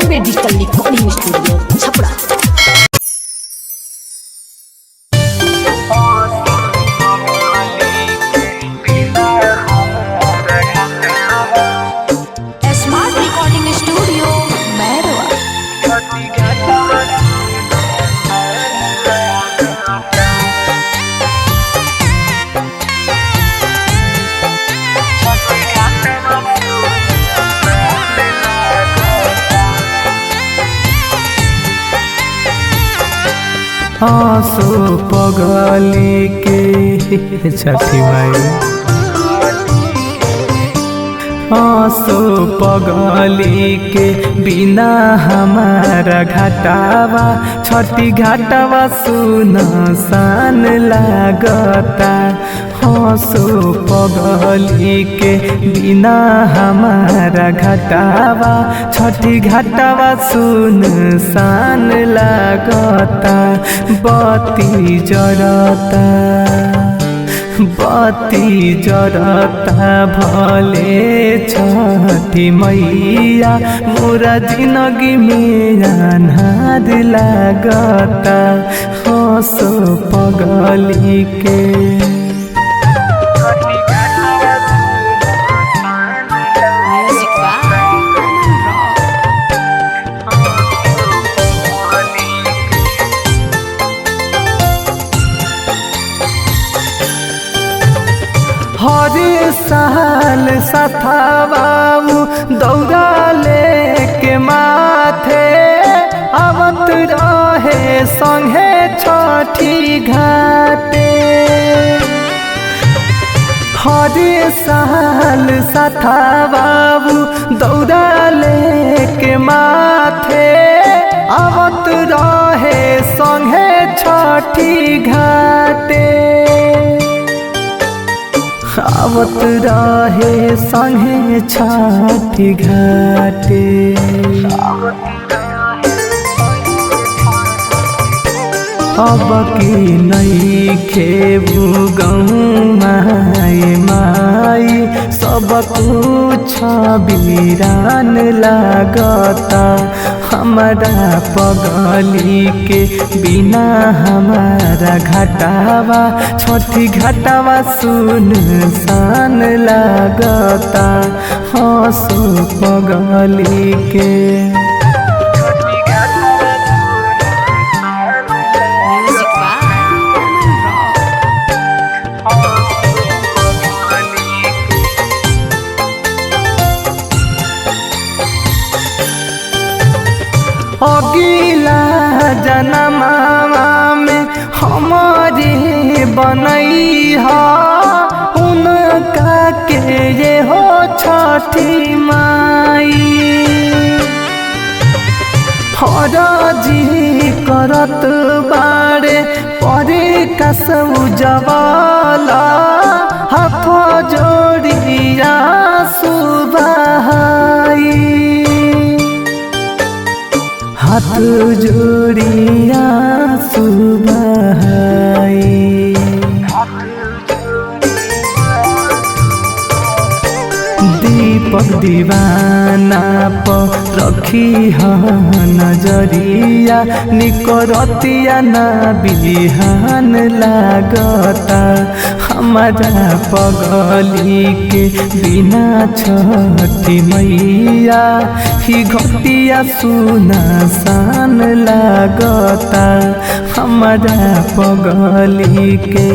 Bombay digital recording studio Chhapra. Smart recording studio Mairwa. आंसू पगली के छठी माई, आंसू पगली के बिना हमारा घाटावा छठी घाटावा सुनसान लागता। आंसू पगली के बिना हमारा घाटावा छठी घाटावा सुनसान लागता। बत्ती जरता बत्ती जरता भले छठी मैया मोरा जिंदगी में अन्हार लागता। हंसो पगली के हर साल सथाबाऊ दौड़ा लेके माथे आवत रहे संगे छठी घाटे। हर साल सथाबाऊ दौड़ा लेके माथे आवत रहे संगे छठी घाटे। आवत रहे संगे छठी घाटे। अब की नई खेबू गौमाई माई सब कुछ वीरान लागता। हमारा पगली के बिना हमारा घाटावा छठी घाटावा सुनसान लागता। हंसो पगली के अगिला जन्मवा में हमारे बनैहा उनका के ये हो छठी माई। हरजी करत बारे परे कसम जवाला हाथ जोड़िया सुबहाई। हाथ जोड़िया सुबहाई। दीपक दीवाना पर रखी नजरिया निकरतिया ना बिहान लागता। हमारा पगली के बिना छठी मैया ही घटिया सुनसान लागता। हमारा पगली के